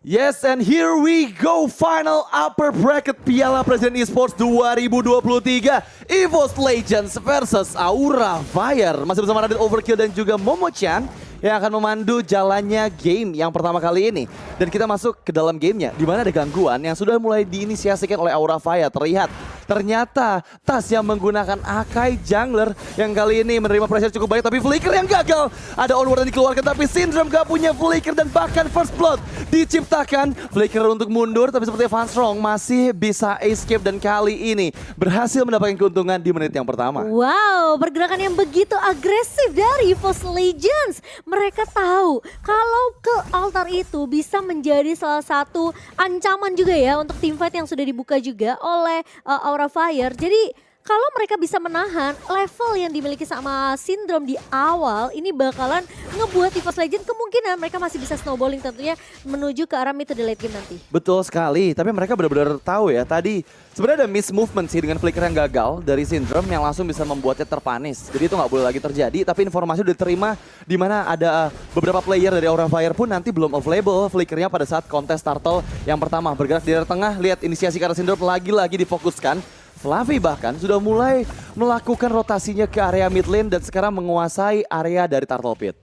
Yes, and here we go, final upper bracket Piala Presiden Esports 2023, EVOS Legends versus Aura Fire. Masih bersama Radit Overkill dan juga Momo-chan yang akan memandu jalannya game yang pertama kali ini. Dan kita masuk ke dalam gamenya, di mana ada gangguan yang sudah mulai diinisiasikan oleh Aura Fire. Ternyata Tas yang menggunakan Akai Jungler yang kali ini menerima pressure cukup baik, tapi Flicker yang gagal. Ada onward yang dikeluarkan, tapi Syndrome gak punya Flicker dan bahkan First Blood diciptakan. Flicker untuk mundur, tapi sepertinya Fanstrong masih bisa escape dan kali ini berhasil mendapatkan keuntungan di menit yang pertama. Wow, pergerakan yang begitu agresif dari EVOS Legends. Mereka tahu kalau ke altar itu bisa menjadi salah satu ancaman juga ya untuk teamfight yang sudah dibuka juga oleh Aura Fire. Jadi kalau mereka bisa menahan level yang dimiliki sama Syndrome di awal, ini bakalan ngebuat EVOS Legends kemungkinan mereka masih bisa snowballing tentunya menuju ke arah mid to the late game nanti. Betul sekali, tapi mereka benar-benar tahu ya tadi sebenarnya ada miss movement sih dengan Flicker yang gagal dari Syndrome yang langsung bisa membuatnya terpanis. Jadi itu nggak boleh lagi terjadi, tapi informasi udah diterima di mana ada beberapa player dari Aura Fire pun nanti belum available Flickernya pada saat kontes Turtle yang pertama. Bergerak di daerah tengah, lihat inisiasi karena Syndrome lagi-lagi difokuskan. Fluffy bahkan sudah mulai melakukan rotasinya ke area mid lane dan sekarang menguasai area dari Turtle Pit.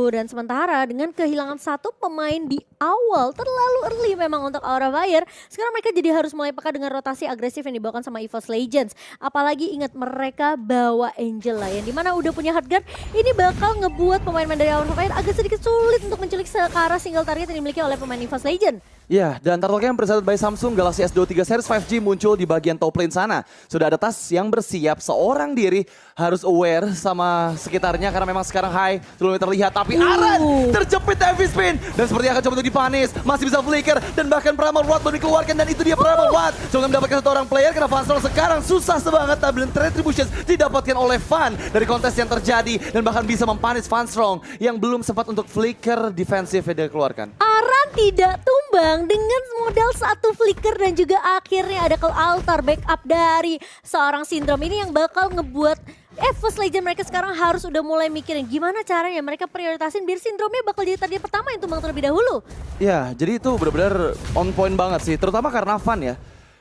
Dan sementara dengan kehilangan satu pemain di awal terlalu early memang untuk Aura Fire. Sekarang mereka jadi harus mulai peka dengan rotasi agresif yang dibawakan sama EVOS Legends. Apalagi ingat mereka bawa Angel lah yang dimana udah punya hard guard. Ini bakal ngebuat pemain-pemain dari Aura Fire agak sedikit sulit untuk menculik ke arah single target yang dimiliki oleh pemain EVOS Legends. Ya, dan Turtle Camp presented by Samsung Galaxy S23 Series 5G muncul di bagian top lane sana. Sudah ada Tas yang bersiap, seorang diri harus aware sama sekitarnya karena memang sekarang high belum terlihat. Tapi Aran terjepit heavy spin dan sepertinya akan coba untuk dipanis. Masih bisa flicker dan bahkan Primal Rod baru dikeluarkan dan itu dia Primal Rod. Coba mendapatkan satu orang player karena Fanstrong sekarang susah banget dan Retributions didapatkan oleh Fan dari kontes yang terjadi dan bahkan bisa mempanis Fanstrong yang belum sempat untuk flicker defensif yang dikeluarkan. Aran tidak tumbang dengan modal satu flicker dan juga akhirnya ada ke altar backup dari seorang Syndrome ini yang bakal ngebuat EVOS Legends mereka sekarang harus udah mulai mikirin gimana caranya mereka prioritasin biar Syndrome-nya bakal jadi target pertama yang tumbang terlebih dahulu. Ya, jadi itu benar-benar on point banget sih, terutama karena Fan ya.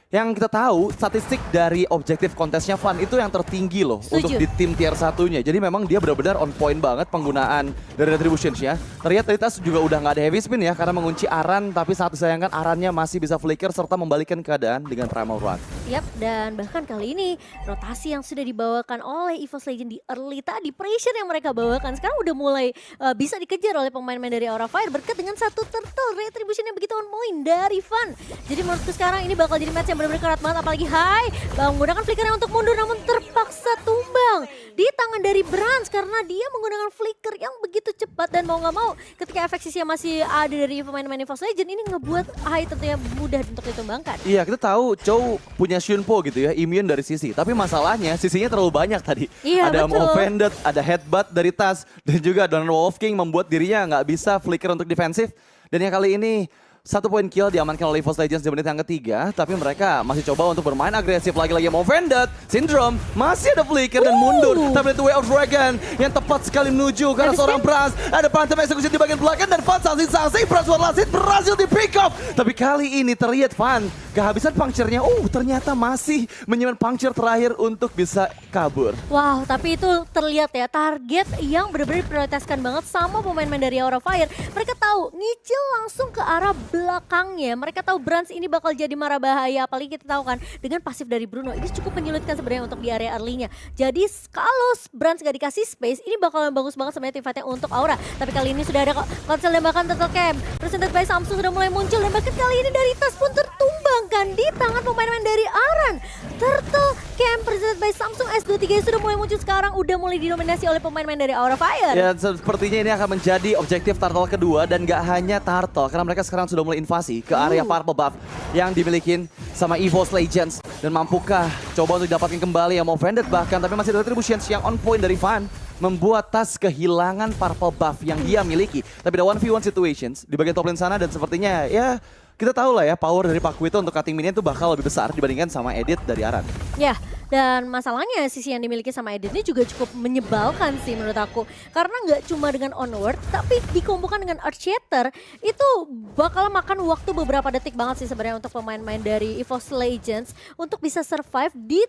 Yang kita tahu statistik dari objektif kontesnya Fan itu yang tertinggi loh. Setuju. Untuk di tim tier satunya. Jadi memang dia benar-benar on point banget penggunaan dari Retributions ya. Terlihat tadi Tas juga udah nggak ada heavy spin ya karena mengunci Aran, tapi sangat disayangkan Arannya masih bisa flicker serta membalikkan keadaan dengan Primal Rod. Yap, dan bahkan kali ini rotasi yang sudah dibawakan oleh EVOS Legends di early tadi, pressure yang mereka bawakan sekarang udah mulai bisa dikejar oleh pemain-pemain dari Aura Fire berkat dengan satu turtle retribution yang begitu on point dari Fan. Jadi menurutku sekarang ini bakal jadi match yang benar-benar kerat banget, apalagi high menggunakan flickernya untuk mundur namun terpaksa tumbang di tangan dari Brans karena dia menggunakan flicker yang begitu cepat dan mau nggak mau ketika efek sisinya masih ada dari pemain-pemain EVOS Legends ini ngebuat high tentunya mudah untuk ditumbangkan. Iya, kita tahu Chow punya Shunpo gitu ya, immune dari sisi. Tapi masalahnya sisinya terlalu banyak tadi. Iya, ada betul. Offended, ada Headbutt dari Tas dan juga Don Wolf King membuat dirinya nggak bisa flicker untuk defensif. Dan yang kali ini 1 poin kill diamankan oleh EVOS Legends di menit yang ketiga, tapi mereka masih coba untuk bermain agresif lagi-lagi. Offended, Syndrome masih ada flicker dan mundur. Tapi itu Way of Dragon yang tepat sekali menuju karena seorang Brans. Ada Phantom Execution di bagian belakang dan Fan sangsing Brans Warlasit berhasil di pick up. Tapi kali ini terlihat Fan kehabisan puncture-nya. Ternyata masih menyimpan puncture terakhir untuk bisa kabur. Wow, tapi itu terlihat ya target yang benar-benar diprioritaskan banget sama pemain-pemain dari Aura Fire. Mereka tahu ngicil langsung ke arah belakangnya. Mereka tahu Brans ini bakal jadi mara bahaya. Apalagi kita tahu kan dengan pasif dari Bruno ini cukup menyulitkan sebenarnya untuk di area early-nya. Jadi kalau Brans gak dikasih space ini bakalan bagus banget sebenarnya tim fight-nya untuk Aura. Tapi kali ini sudah ada konsel dan bahkan Turtle Camp presented by Samsung sudah mulai muncul dan bahkan kali ini dari Tas pun tertumbangkan di tangan pemain-pemain dari Aran. Turtle Camp presented by Samsung S23 sudah mulai muncul sekarang, udah mulai didominasi oleh pemain-pemain dari Aura Fire. Ya, sepertinya ini akan menjadi objektif Turtle kedua dan gak hanya Turtle karena mereka sekarang sudah mulai invasi ke area Purple Buff yang dimiliki sama EVOS Legends. Dan mampukah coba untuk didapatkan kembali yang Offended bahkan, tapi masih ada Retributions yang on point dari Fan membuat Tas kehilangan Purple Buff yang dia miliki. Tapi ada 1v1 situations di bagian top lane sana dan sepertinya ya kita tahu lah ya power dari Pakuito untuk cutting minion itu bakal lebih besar dibandingkan sama edit dari Aran. Ya, dan masalahnya sisi yang dimiliki sama Edit ini juga cukup menyebalkan sih menurut aku. Karena nggak cuma dengan Onward, tapi dikombokan dengan Earthshatter, itu bakal makan waktu beberapa detik banget sih sebenarnya untuk pemain-pemain dari EVOS Legends untuk bisa survive di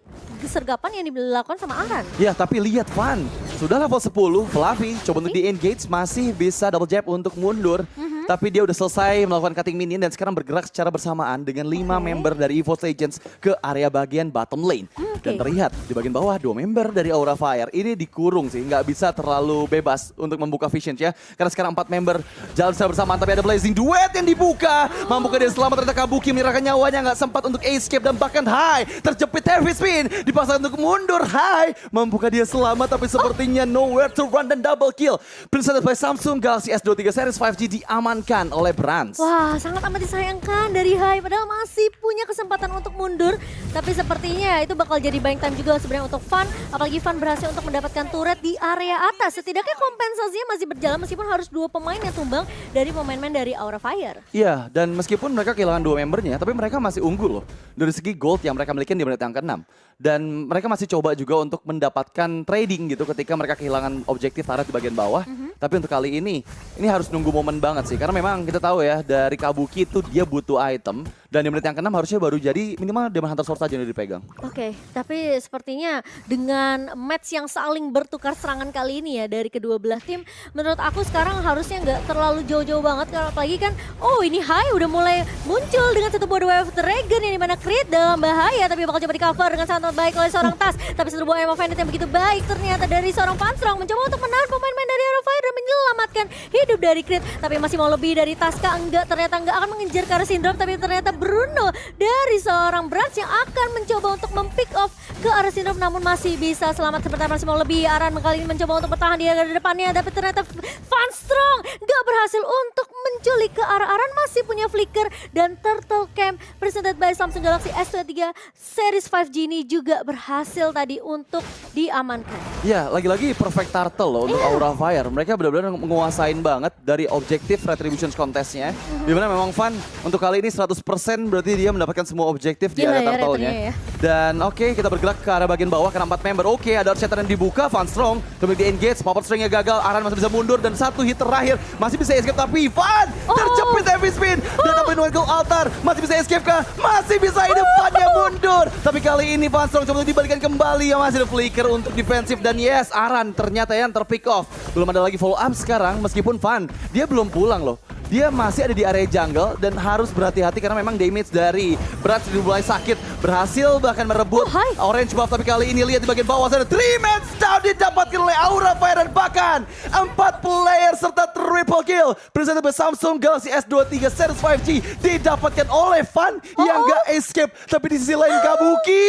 sergapan yang dilakukan sama Aran. Ya, tapi lihat Van, sudah level 10, Fluffy coba untuk di-engage masih bisa double jab untuk mundur. Tapi dia udah selesai melakukan cutting minion dan sekarang bergerak secara bersamaan dengan 5 member dari EVOS Legends ke area bagian bottom lane. Dan terlihat di bagian bawah 2 member dari Aura Fire ini dikurung sih, nggak bisa terlalu bebas untuk membuka vision ya. Karena sekarang 4 member jalan secara bersamaan, tapi ada Blazing Duet yang dibuka. Mampukah dia selamat, ternyata Kabuki menyerahkan nyawanya, nggak sempat untuk escape dan bahkan Hai terjepit heavy spin. Dipaksa untuk mundur, Hai. Mampukah dia selamat, tapi sepertinya nowhere to run dan double kill. Presented by Samsung Galaxy S23 Series 5G diamankan oleh Brands. Wah, sangat amat disayangkan dari Hai, padahal masih punya kesempatan untuk mundur. Tapi sepertinya itu bakal jadi buying time juga sebenarnya untuk Van. Apalagi Van berhasil untuk mendapatkan turret di area atas. Setidaknya kompensasinya masih berjalan meskipun harus 2 pemain yang tumbang dari pemain-pemain dari Aura Fire. Iya, dan meskipun mereka kehilangan 2 membernya, tapi mereka masih unggul loh. Dari segi gold yang mereka miliki di menit yang ke-6. Dan mereka masih coba juga untuk mendapatkan trading gitu ketika mereka kehilangan objektif turret di bagian bawah. Tapi untuk kali ini harus nunggu momen banget sih. Karena memang kita tahu ya, dari Kabuki itu dia butuh item. Dan di menit yang ke-6 harusnya baru jadi minimal Demon Hunter Sword saja yang dipegang. Oke, tapi sepertinya dengan match yang saling bertukar serangan kali ini ya dari kedua belah tim, menurut aku sekarang harusnya nggak terlalu jauh-jauh banget. Karena apalagi kan, oh ini Hai udah mulai muncul dengan satu buah Wave of Dragon yang dimana Creed dalam bahaya, tapi bakal coba di cover dengan sangat baik oleh seorang Tas. Tapi satu buah Emo Bandit yang begitu baik ternyata dari seorang Panstrong mencoba untuk menahan pemain-pemain dari Aura Fire dan menyelamatkan hidup dari Creed. Tapi masih mau lebih dari Taska, ternyata enggak akan mengejar ke arah Syndrome, tapi ternyata Bruno dari seorang Brands yang akan mencoba untuk mempick off ke arah Syndrome, namun masih bisa selamat. Seperti masih mau lebih, Aran kali ini mencoba untuk bertahan di depannya, tapi ternyata Van Strong gak berhasil untuk menculik ke arah Aran. Masih punya flicker dan Turtle Camp presented by Samsung Galaxy S23 Series 5G ini juga berhasil tadi untuk diamankan. Ya, lagi-lagi perfect turtle loh untuk Aura Fire. Mereka benar-benar menguasain banget dari objektif Retributions Contest-nya. Dimana memang Van untuk kali ini 100% berarti dia mendapatkan semua objektif di area turtle-nya. Ya. Dan oke, kita bergerak ke arah bagian bawah karena 4 member. Oke, ada Earthshatter yang dibuka, Van Strong coba di-engage, power string-nya gagal, Aran masih bisa mundur dan satu hit terakhir masih bisa escape, tapi Van terjepit heavy spin dan sampai Nuenkel Altar masih bisa escape kah? Masih bisa, hidup Van-nya mundur. Tapi kali ini Van Strong coba untuk dibalikan kembali, yang masih ada flicker untuk defensif dan yes, Aran ternyata yang terpick off. Belum ada lagi follow up sekarang meskipun Van dia belum pulang loh. Dia masih ada di area jungle dan harus berhati-hati karena memang damage dari Brad sudah mulai sakit. Berhasil bahkan merebut orange buff, tapi kali ini lihat di bagian bawah sana 3 man down didapatkan oleh Aura Fire dan bahkan 4 player serta triple kill. Presented by Samsung Galaxy S23 Series 5G didapatkan oleh Van yang gak escape. Tapi di sisi lain Kabuki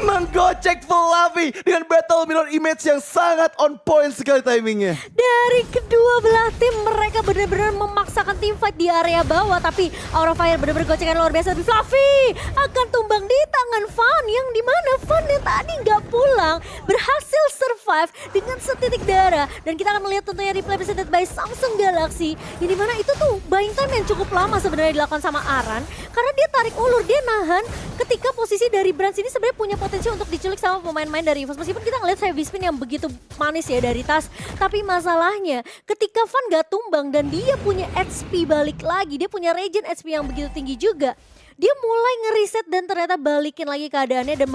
menggocek Fluffy dengan battle mirror image yang sangat on point sekali timingnya. Dari kedua belah tim mereka benar-benar memaksakan tim fight di area bawah, tapi Aura Fire benar-benar gocekan luar biasa. Tapi Fluffy akan tumbang di tangan Van, yang dimana Van yang tadi nggak pulang berhasil survive dengan setitik darah. Dan kita akan melihat tentunya replay presented by Samsung Galaxy, yang dimana itu tuh buying time yang cukup lama sebenarnya dilakukan sama Aran, karena dia tarik ulur, dia nahan ketika posisi dari Brands ini sebenarnya punya potensi untuk diculik sama pemain-pemain dari EVOS. Meskipun kita ngeliat heavy spin yang begitu manis ya dari Tas, tapi masalahnya ketika Van gak tumbang dan dia punya HP balik lagi, dia punya regen HP yang begitu tinggi juga, dia mulai ngeriset dan ternyata balikin lagi keadaannya dan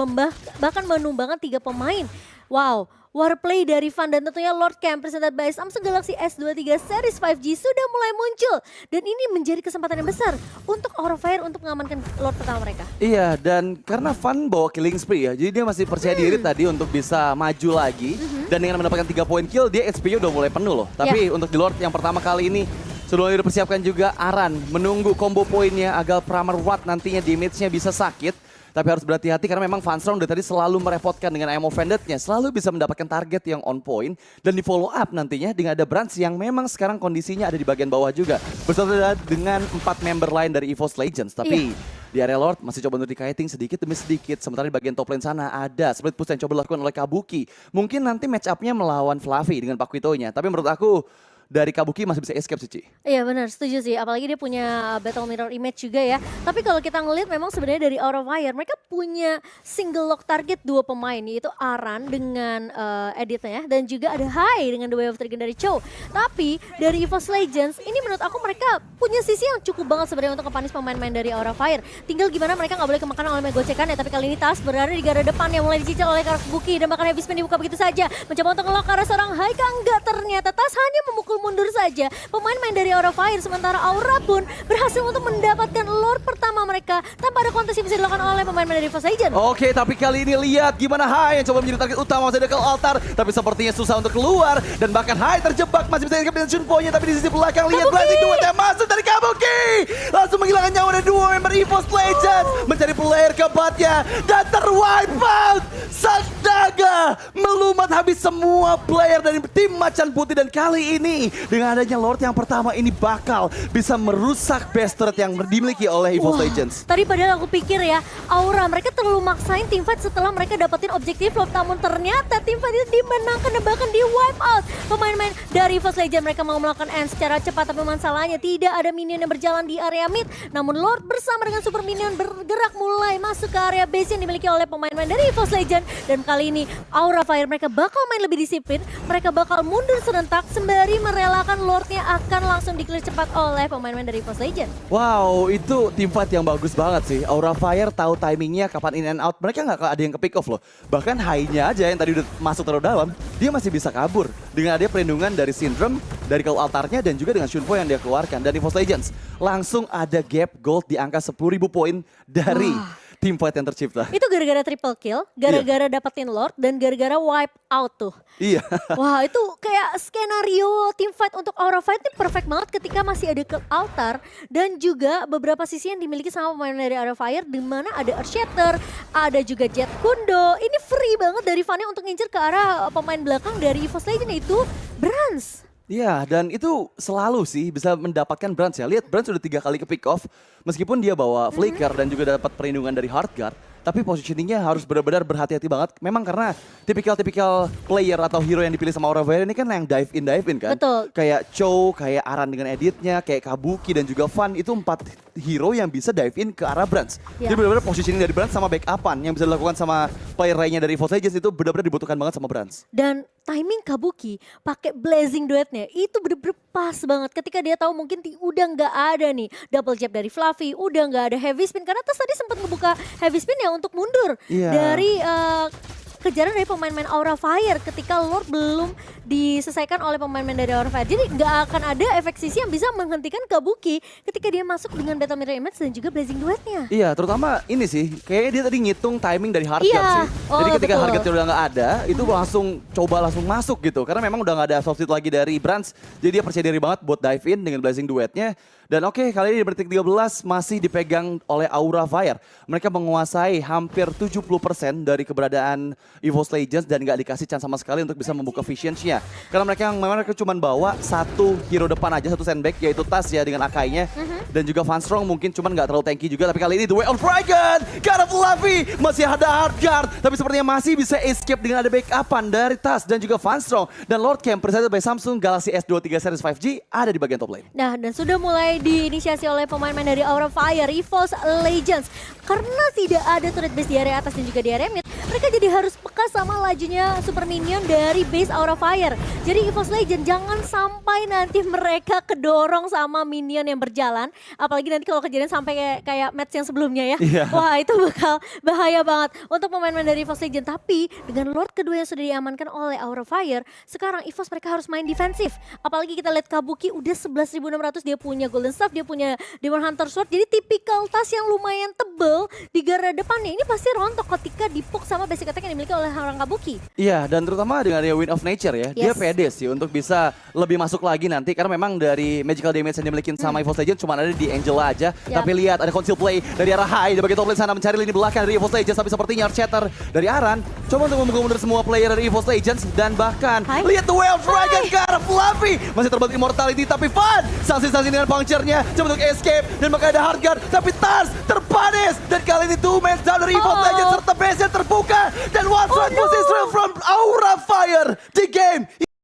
bahkan menumbangkan 3 pemain. Wow, warplay dari Van dan tentunya Lord Camp presented by Samsung Galaxy S23 Series 5G sudah mulai muncul. Dan ini menjadi kesempatan yang besar untuk Aura Fire untuk mengamankan Lord pertama mereka. Iya, dan karena Van bawa killing spree ya, jadi dia masih percaya diri tadi untuk bisa maju lagi. Dan dengan mendapatkan 3 poin kill, dia HP-nya udah mulai penuh loh. Tapi untuk di Lord yang pertama kali ini, sudah mulai dipersiapkan juga Aran menunggu combo poinnya agar Primer Watt nantinya damage-nya bisa sakit. Tapi harus berhati-hati karena memang Van Strong dari tadi selalu merepotkan dengan Emo Bandit-nya. Selalu bisa mendapatkan target yang on point. Dan di follow up nantinya dengan ada Brands yang memang sekarang kondisinya ada di bagian bawah juga. Bersama dengan 4 member lain dari EVOS Legends. Tapi di area Lord masih coba untuk di-kiting sedikit demi sedikit. Sementara di bagian top lane sana ada split push yang coba dilakukan oleh Kabuki. Mungkin nanti match up-nya melawan Fluffy dengan Pakuitonya. Tapi menurut aku dari Kabuki masih bisa escape sih, Ci. Iya benar, setuju sih. Apalagi dia punya battle mirror image juga ya. Tapi kalau kita ngelihat memang sebenarnya dari Aura of Fire mereka punya single lock target dua pemain, yaitu Aran dengan editnya dan juga ada Hai dengan The Way of Dragon dari Cho. Tapi dari EVOS Legends ini menurut aku mereka punya sisi yang cukup banget sebenarnya untuk ngepanis pemain-pemain dari Aura of Fire. Tinggal gimana mereka nggak boleh kemakan oleh gocekan ya. Tapi kali ini Tas berada di garda depan yang mulai dicicil oleh Kabuki dan bahkan heavy spin dibuka begitu saja. Mencoba untuk ngelok ke arah seorang Haika, enggak, ternyata Tas hanya memukul mundur saja pemain-pemain dari Aura Fire, sementara Aura pun berhasil untuk mendapatkan lord pertama mereka tanpa ada kontes yang bisa dilakukan oleh pemain-pemain dari EVOS Legends. Oke, tapi kali ini lihat gimana Hai yang coba menjadi target utama masih ada ke altar, tapi sepertinya susah untuk keluar dan bahkan Hai terjebak masih bisa dengan Shunpo-nya, tapi di sisi belakang lihat Blazing Duet yang masuk dari Kabuki langsung menghilangkan nyawa dari dua member EVOS Legends mencari player keempatnya dan terwipe out. Sang naga melumat habis semua player dari tim Macan Putih dan kali ini dengan adanya Lord yang pertama ini bakal bisa merusak best turret yang dimiliki oleh EVOS Legends. Tadi padahal aku pikir ya, Aura mereka terlalu maksain teamfight setelah mereka dapetin objektif loh, namun ternyata teamfight itu dimenangkan dan bahkan di wipe out. Pemain-pemain dari EVOS Legends mereka mau melakukan end secara cepat, tapi masalahnya tidak ada minion yang berjalan di area mid. Namun Lord bersama dengan super minion bergerak mulai masuk ke area base yang dimiliki oleh pemain-pemain dari EVOS Legends. Dan kali ini Aura Fire mereka bakal main lebih disiplin, mereka bakal mundur serentak sembari merelakan Lordnya akan langsung di-clear cepat oleh pemain-pemain dari EVOS Legends. Wow, itu team fight yang bagus banget sih. Aura Fire tahu timingnya kapan in and out. Mereka nggak ada yang ke pick off loh. Bahkan Hai-nya aja yang tadi udah masuk terlalu dalam, dia masih bisa kabur. Dengan ada perlindungan dari Syndrome, dari Call Altarnya, dan juga dengan Shunpo yang dia keluarkan. Dan EVOS Legends langsung ada gap gold di angka 10.000 poin dari team fight yang tercipta. Itu gara-gara triple kill, gara-gara dapetin Lord, dan gara-gara wipe out tuh. Iya. Wah, itu kayak skenario team fight untuk Aura Fight ini perfect banget ketika masih ada ke altar dan juga beberapa sisi yang dimiliki sama pemain dari Aura Fire, di mana ada Earthshatter, ada juga Jet Kundo. Ini free banget dari Vania untuk ngincer ke arah pemain belakang dari EVOS Legends, yaitu Brans. Iya, dan itu selalu sih bisa mendapatkan Brans ya. Lihat Brans sudah 3 kali ke pick off, meskipun dia bawa flicker dan juga dapat perlindungan dari Heartguard. Tapi positioningnya harus benar-benar berhati-hati banget. Memang karena tipikal player atau hero yang dipilih sama Aura Fire ini kan yang dive in kan. Betul. Kayak Cho, kayak Aran dengan editnya, kayak Kabuki dan juga Van. Itu 4 hero yang bisa dive in ke arah Brans. Jadi benar-benar positioning dari Brans sama backupan yang bisa dilakukan sama player lainnya dari EVOS Legends itu benar-benar dibutuhkan banget sama Brans. Dan timing Kabuki pakai Blazing Duetnya itu bener-bener pas banget ketika dia tahu mungkin udah nggak ada nih double jab dari Fluffy, udah nggak ada heavy spin karena Tas tadi sempat ngebuka heavy spin ya untuk mundur dari kejaran dari pemain-pemain Aura Fire ketika Lord belum diselesaikan oleh pemain-pemain dari Aura Fire. Jadi nggak akan ada efek sisi yang bisa menghentikan Kabuki ketika dia masuk dengan Battle Mirror Image dan juga Blazing Duetnya. Iya, terutama ini sih, kayaknya dia tadi ngitung timing dari Heartguard sih. Jadi ketika Heartguard udah nggak ada, itu langsung langsung masuk gitu. Karena memang udah nggak ada soft hit lagi dari Brans, jadi dia percaya diri banget buat dive in dengan Blazing Duetnya. Dan oke, kali ini di menit 13 masih dipegang oleh Aura Fire. Mereka menguasai hampir 70% dari keberadaan EVOS Legends dan nggak dikasih chance sama sekali untuk bisa membuka visions-nya. Karena mereka cuma bawa satu hero depan aja, satu sandbag, yaitu Tas ya dengan Akai-nya. Dan juga Van Strong mungkin cuman nggak terlalu tanky juga. Tapi kali ini The Way of Dragon, God of Fluffy, masih ada Heartguard. Tapi sepertinya masih bisa escape dengan ada backupan dari Tas dan juga Van Strong. Dan Lord Camp presented by Samsung Galaxy S23 Series 5G ada di bagian top lane. Nah, dan sudah mulai diinisiasi oleh pemain-pemain dari Aura Fire, EVOS Legends. Karena tidak ada turret base di area atas dan juga di area mid, mereka jadi harus peka sama lajunya super minion dari base Aura Fire. Jadi EVOS Legends jangan sampai nanti mereka kedorong sama minion yang berjalan. Apalagi nanti kalau kejadian sampai kayak match yang sebelumnya ya. Wah, itu bakal bahaya banget untuk pemain-pemain dari EVOS Legends. Tapi dengan Lord kedua yang sudah diamankan oleh Aura Fire, sekarang EVOS mereka harus main defensif. Apalagi kita lihat Kabuki udah 11.600, dia punya Golden Staff, dia punya Demon Hunter Sword. Jadi tipikal Tas yang lumayan tebel di garda depannya ini pasti rontok ketika dipuk sama basic attack yang dimiliki oleh orang Kabuki. Iya, dan terutama dengan dia Wind of Nature ya, dia pede sih untuk bisa lebih masuk lagi nanti. Karena memang dari magical damage yang dimiliki sama EVOS Legends cuma ada di Angela aja. Tapi lihat ada conceal play dari arah Hai di bagian top lane sana mencari lini belakang dari EVOS Legends. Tapi sepertinya Earthshatter dari Aran coba untuk memukul mundur semua player dari EVOS Legends. Dan bahkan lihat The Way of Dragon ke arah Fluffy. Masih terbantu immortality tapi Van sanksi-sanksi dengan puncture-nya coba untuk escape. Dan makanya ada Heartguard tapi Tas terpanis. Dan kali ini 2 man down dari EVOS Legends serta base-nya terbuka. Dan one shot from Aura Fire di game.